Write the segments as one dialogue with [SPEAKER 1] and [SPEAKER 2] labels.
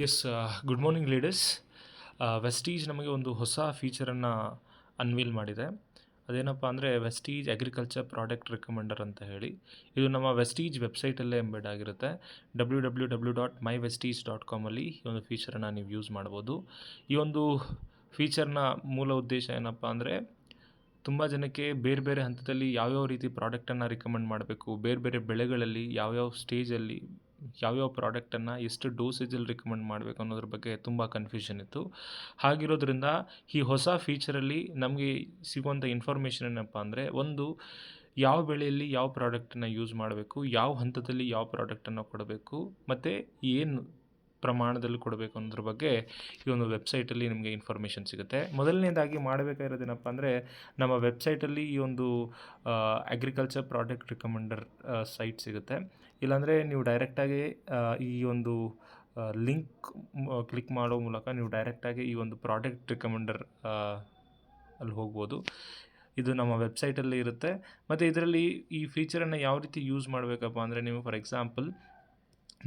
[SPEAKER 1] Yes good morning leaders. Vestige ನಮಗೆ ಒಂದು ಹೊಸ ಫೀಚರನ್ನು ಅನ್ವೀಲ್ ಮಾಡಿದೆ. ಅದೇನಪ್ಪ ಅಂದರೆ ವೆಸ್ಟೀಜ್ ಅಗ್ರಿಕಲ್ಚರ್ ಪ್ರಾಡಕ್ಟ್ ರಿಕಮೆಂಡರ್ ಅಂತ ಹೇಳಿ. ಇದು ನಮ್ಮ ವೆಸ್ಟೀಜ್ ವೆಬ್ಸೈಟಲ್ಲೇ ಎಂಬೆಡ್ ಆಗಿರುತ್ತೆ. www.myvestige.com ಈ ಒಂದು ಫೀಚರನ್ನು ನೀವು ಯೂಸ್ ಮಾಡ್ಬೋದು. ಈ ಒಂದು ಫೀಚರ್ನ ಮೂಲ ಉದ್ದೇಶ ಏನಪ್ಪ ಅಂದರೆ ತುಂಬ ಜನಕ್ಕೆ ಬೇರೆ ಬೇರೆ ಹಂತದಲ್ಲಿ ಯಾವ್ಯಾವ ರೀತಿ ಪ್ರಾಡಕ್ಟನ್ನು ರಿಕಮೆಂಡ್ ಮಾಡಬೇಕು, ಬೇರೆ ಬೇರೆ ಬೆಳೆಗಳಲ್ಲಿ ಯಾವ್ಯಾವ ಸ್ಟೇಜಲ್ಲಿ ಯಾವ್ಯಾವ ಪ್ರಾಡಕ್ಟನ್ನು ಎಷ್ಟು ಡೋಸೇಜಲ್ಲಿ ರಿಕಮೆಂಡ್ ಮಾಡಬೇಕು ಅನ್ನೋದ್ರ ಬಗ್ಗೆ ತುಂಬ ಕನ್ಫ್ಯೂಷನ್ ಇತ್ತು. ಹಾಗಿರೋದ್ರಿಂದ ಈ ಹೊಸ ಫೀಚರಲ್ಲಿ ನಮಗೆ ಸಿಗುವಂಥ ಇನ್ಫಾರ್ಮೇಷನ್ ಏನಪ್ಪ ಅಂದರೆ, ಒಂದು ಯಾವ ಬೆಳೆಯಲ್ಲಿ ಯಾವ ಪ್ರಾಡಕ್ಟನ್ನು ಯೂಸ್ ಮಾಡಬೇಕು, ಯಾವ ಹಂತದಲ್ಲಿ ಯಾವ ಪ್ರಾಡಕ್ಟನ್ನು ಕೊಡಬೇಕು, ಮತ್ತು ಏನು ಪ್ರಮಾಣದಲ್ಲಿ ಕೊಡಬೇಕು ಅನ್ನೋದ್ರ ಬಗ್ಗೆ ಈ ಒಂದು ವೆಬ್ಸೈಟಲ್ಲಿ ನಿಮಗೆ ಇನ್ಫಾರ್ಮೇಷನ್ ಸಿಗುತ್ತೆ. ಮೊದಲನೇದಾಗಿ ಮಾಡಬೇಕಾಗಿರೋದೇನಪ್ಪ ಅಂದರೆ, ನಮ್ಮ ವೆಬ್ಸೈಟಲ್ಲಿ ಈ ಒಂದು ಅಗ್ರಿಕಲ್ಚರ್ ಪ್ರಾಡಕ್ಟ್ ರಿಕಮೆಂಡರ್ ಸೈಟ್ ಸಿಗುತ್ತೆ. ಇಲ್ಲಾಂದರೆ ನೀವು ಡೈರೆಕ್ಟಾಗಿ ಈ ಒಂದು ಲಿಂಕ್ ಕ್ಲಿಕ್ ಮಾಡೋ ಮೂಲಕ ನೀವು ಡೈರೆಕ್ಟಾಗಿ ಈ ಒಂದು ಪ್ರಾಡಕ್ಟ್ ರಿಕಮೆಂಡರ್ ಅಲ್ಲಿ ಹೋಗ್ಬೋದು. ಇದು ನಮ್ಮ ವೆಬ್ಸೈಟಲ್ಲಿ ಇರುತ್ತೆ. ಮತ್ತು ಇದರಲ್ಲಿ ಈ ಫೀಚರನ್ನು ಯಾವ ರೀತಿ ಯೂಸ್ ಮಾಡಬೇಕಪ್ಪ ಅಂದರೆ, ನೀವು ಫಾರ್ ಎಕ್ಸಾಂಪಲ್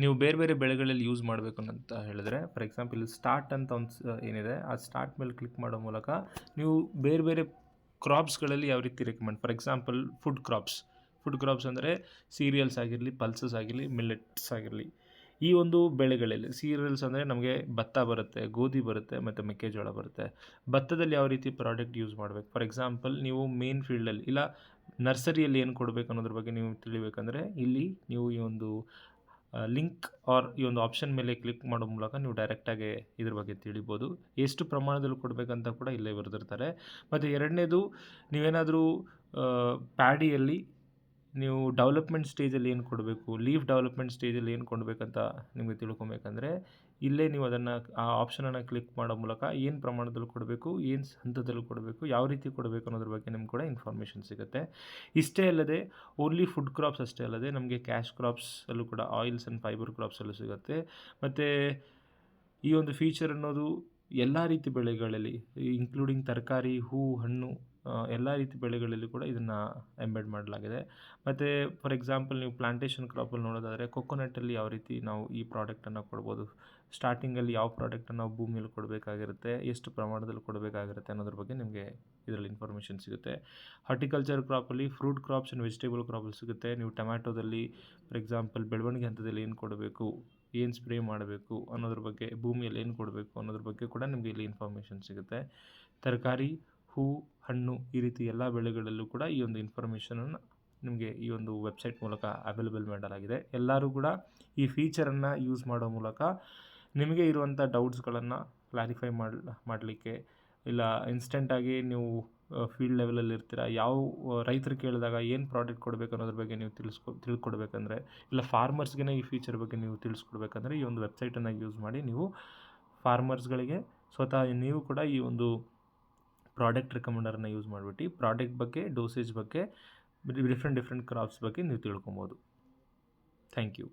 [SPEAKER 1] ನೀವು ಬೇರೆ ಬೇರೆ ಬೆಳೆಗಳಲ್ಲಿ ಯೂಸ್ ಮಾಡಬೇಕು ಅಂತ ಹೇಳಿದ್ರೆ, ಫಾರ್ ಎಕ್ಸಾಂಪಲ್ ಇಲ್ಲಿ ಸ್ಟಾರ್ಟ್ ಅಂತ ಒಂದು ಏನಿದೆ, ಆ ಸ್ಟಾರ್ಟ್ ಮೇಲೆ ಕ್ಲಿಕ್ ಮಾಡೋ ಮೂಲಕ ನೀವು ಬೇರೆ ಬೇರೆ ಕ್ರಾಪ್ಸ್ಗಳಲ್ಲಿ ಯಾವ ರೀತಿ recommend, for example food crops ಅಂದರೆ ಸೀರಿಯಲ್ಸ್ ಆಗಿರಲಿ, ಪಲ್ಸಸ್ ಆಗಿರಲಿ, ಮಿಲ್ಲೆಟ್ಸ್ ಆಗಿರಲಿ, ಈ ಒಂದು ಬೆಳೆಗಳಲ್ಲಿ ಸೀರಿಯಲ್ಸ್ ಅಂದರೆ ನಮಗೆ ಭತ್ತ ಬರುತ್ತೆ, ಗೋಧಿ ಬರುತ್ತೆ, ಮತ್ತು ಮೆಕ್ಕೆಜೋಳ ಬರುತ್ತೆ. ಭತ್ತದಲ್ಲಿ ಯಾವ ರೀತಿ ಪ್ರಾಡಕ್ಟ್ ಯೂಸ್ ಮಾಡಬೇಕು, ಫಾರ್ ಎಕ್ಸಾಂಪಲ್ ನೀವು ಮೇನ್ ಫೀಲ್ಡಲ್ಲಿ ಇಲ್ಲ ನರ್ಸರಿಯಲ್ಲಿ ಏನು ಕೊಡಬೇಕು ಅನ್ನೋದ್ರ ಬಗ್ಗೆ ನೀವು ತಿಳಿಬೇಕಂದ್ರೆ, ಇಲ್ಲಿ ನೀವು ಈ ಒಂದು ಲಿಂಕ್ ಆರ್ ಈ ಒಂದು ಆಪ್ಷನ್ ಮೇಲೆ ಕ್ಲಿಕ್ ಮಾಡೋ ಮೂಲಕ ನೀವು ಡೈರೆಕ್ಟಾಗಿ ಇದ್ರ ಬಗ್ಗೆ ತಿಳಿಬೋದು. ಎಷ್ಟು ಪ್ರಮಾಣದಲ್ಲಿ ಕೊಡಬೇಕಂತ ಕೂಡ ಇಲ್ಲೇ ಬರೆದಿರ್ತಾರೆ. ಮತ್ತು ಎರಡನೇದು, ನೀವೇನಾದರೂ ಪ್ಯಾಡಿಯಲ್ಲಿ ನೀವು ಡೆವಲಪ್ಮೆಂಟ್ ಸ್ಟೇಜಲ್ಲಿ ಏನು ಕೊಡಬೇಕು, ಲೀಫ್ ಡೆವಲಪ್ಮೆಂಟ್ ಸ್ಟೇಜಲ್ಲಿ ಏನು ಕೊಡಬೇಕಂತ ನಿಮಗೆ ತಿಳ್ಕೊಬೇಕಂದ್ರೆ, ಇಲ್ಲೇ ನೀವು ಅದನ್ನು ಆ ಆಪ್ಷನನ್ನು ಕ್ಲಿಕ್ ಮಾಡೋ ಮೂಲಕ ಏನು ಪ್ರಮಾಣದಲ್ಲಿ ಕೊಡಬೇಕು, ಏನು ಹಂತದಲ್ಲಿ ಕೊಡಬೇಕು, ಯಾವ ರೀತಿ ಕೊಡಬೇಕು ಅನ್ನೋದ್ರ ಬಗ್ಗೆ ನಿಮ್ಗೆ ಕೂಡ ಇನ್ಫಾರ್ಮೇಷನ್ ಸಿಗುತ್ತೆ. ಇಷ್ಟೇ ಅಲ್ಲದೆ ಓನ್ಲಿ ಫುಡ್ ಕ್ರಾಪ್ಸ್ ಅಷ್ಟೇ ಅಲ್ಲದೆ ನಮಗೆ ಕ್ಯಾಶ್ ಕ್ರಾಪ್ಸಲ್ಲೂ ಕೂಡ ಆಯಿಲ್ಸ್ ಆ್ಯಂಡ್ ಫೈಬರ್ ಕ್ರಾಪ್ಸಲ್ಲೂ ಸಿಗುತ್ತೆ. ಮತ್ತು ಈ ಒಂದು ಫೀಚರ್ ಅನ್ನೋದು ಎಲ್ಲ ರೀತಿ ಬೆಳೆಗಳಲ್ಲಿ, ಇನ್ಕ್ಲೂಡಿಂಗ್ ತರಕಾರಿ, ಹೂವು, ಹಣ್ಣು, ಎಲ್ಲ ರೀತಿ ಬೆಳೆಗಳಲ್ಲಿ ಕೂಡ ಇದನ್ನು ಎಂಬೆಡ್ ಮಾಡಲಾಗಿದೆ. ಮತ್ತು ಫಾರ್ ಎಕ್ಸಾಂಪಲ್ ನೀವು ಪ್ಲಾಂಟೇಷನ್ ಕ್ರಾಪಲ್ಲಿ ನೋಡೋದಾದರೆ, ಕೊಕೊನಟ್ಟಲ್ಲಿ ಯಾವ ರೀತಿ ನಾವು ಈ ಪ್ರಾಡಕ್ಟನ್ನು ಕೊಡ್ಬೋದು, ಸ್ಟಾರ್ಟಿಂಗಲ್ಲಿ ಯಾವ ಪ್ರಾಡಕ್ಟನ್ನು ನಾವು ಭೂಮಿಯಲ್ಲಿ ಕೊಡಬೇಕಾಗಿರುತ್ತೆ, ಎಷ್ಟು ಪ್ರಮಾಣದಲ್ಲಿ ಕೊಡಬೇಕಾಗಿರುತ್ತೆ ಅನ್ನೋದ್ರ ಬಗ್ಗೆ ನಿಮಗೆ ಇದರಲ್ಲಿ ಇನ್ಫಾರ್ಮೇಷನ್ ಸಿಗುತ್ತೆ. ಹಾರ್ಟಿಕಲ್ಚರ್ ಕ್ರಾಪಲ್ಲಿ ಫ್ರೂಟ್ ಕ್ರಾಪ್ಸ್ ಆ್ಯಂಡ್ ವೆಜಿಟೇಬಲ್ ಕ್ರಾಪಲ್ಲಿ ಸಿಗುತ್ತೆ. ನೀವು ಟೊಮ್ಯಾಟೋದಲ್ಲಿ ಫಾರ್ ಎಕ್ಸಾಂಪಲ್ ಬೆಳವಣಿಗೆ ಹಂತದಲ್ಲಿ ಏನು ಕೊಡಬೇಕು, ಏನು ಸ್ಪ್ರೇ ಮಾಡಬೇಕು ಅನ್ನೋದ್ರ ಬಗ್ಗೆ, ಭೂಮಿಯಲ್ಲಿ ಏನು ಕೊಡಬೇಕು ಅನ್ನೋದ್ರ ಬಗ್ಗೆ ಕೂಡ ನಿಮಗೆ ಇಲ್ಲಿ ಇನ್ಫಾರ್ಮೇಷನ್ ಸಿಗುತ್ತೆ. ತರಕಾರಿ, ಹೂ, ಹಣ್ಣು, ಈ ರೀತಿ ಎಲ್ಲ ಬೆಳೆಗಳಲ್ಲೂ ಕೂಡ ಈ ಒಂದು ಇನ್ಫಾರ್ಮೇಷನನ್ನು ನಿಮಗೆ ಈ ಒಂದು ವೆಬ್ಸೈಟ್ ಮೂಲಕ ಅವೈಲೇಬಲ್ ಮಾಡಲಾಗಿದೆ. ಎಲ್ಲರೂ ಕೂಡ ಈ ಫೀಚರನ್ನು ಯೂಸ್ ಮಾಡೋ ಮೂಲಕ ನಿಮಗೆ ಇರುವಂಥ ಡೌಟ್ಸ್ಗಳನ್ನು ಕ್ಲಾರಿಫೈ ಮಾಡಲಿಕ್ಕೆ, ಇಲ್ಲ ಇನ್ಸ್ಟೆಂಟಾಗಿ ನೀವು ಫೀಲ್ಡ್ ಲೆವೆಲಲ್ಲಿ ಇರ್ತೀರ, ಯಾವ ರೈತರು ಕೇಳಿದಾಗ ಏನು ಪ್ರಾಡಕ್ಟ್ ಕೊಡಬೇಕು ಅನ್ನೋದ್ರ ಬಗ್ಗೆ ನೀವು ತಿಳ್ಕೊಡ್ಬೇಕಂದ್ರೆ, ಇಲ್ಲ ಫಾರ್ಮರ್ಸ್ಗೆ ಈ ಫೀಚರ್ ಬಗ್ಗೆ ನೀವು ತಿಳಿಸ್ಕೊಡ್ಬೇಕಂದ್ರೆ, ಈ ಒಂದು ವೆಬ್ಸೈಟನ್ನು ಯೂಸ್ ಮಾಡಿ ನೀವು ಫಾರ್ಮರ್ಸ್ಗಳಿಗೆ ಸ್ವತಃ ನೀವು ಕೂಡ ಈ ಒಂದು ಪ್ರಾಡಕ್ಟ್ ರಿಕಮೆಂಡರನ್ನು ಯೂಸ್ ಮಾಡಿಬಿಟ್ಟು ಪ್ರಾಡಕ್ಟ್ ಬಗ್ಗೆ, ಡೋಸೇಜ್ ಬಗ್ಗೆ, ಡಿಫ್ರೆಂಟ್ ಕ್ರಾಪ್ಸ್ ಬಗ್ಗೆ ನೀವು ತಿಳ್ಕೊಬೋದು. Thank you.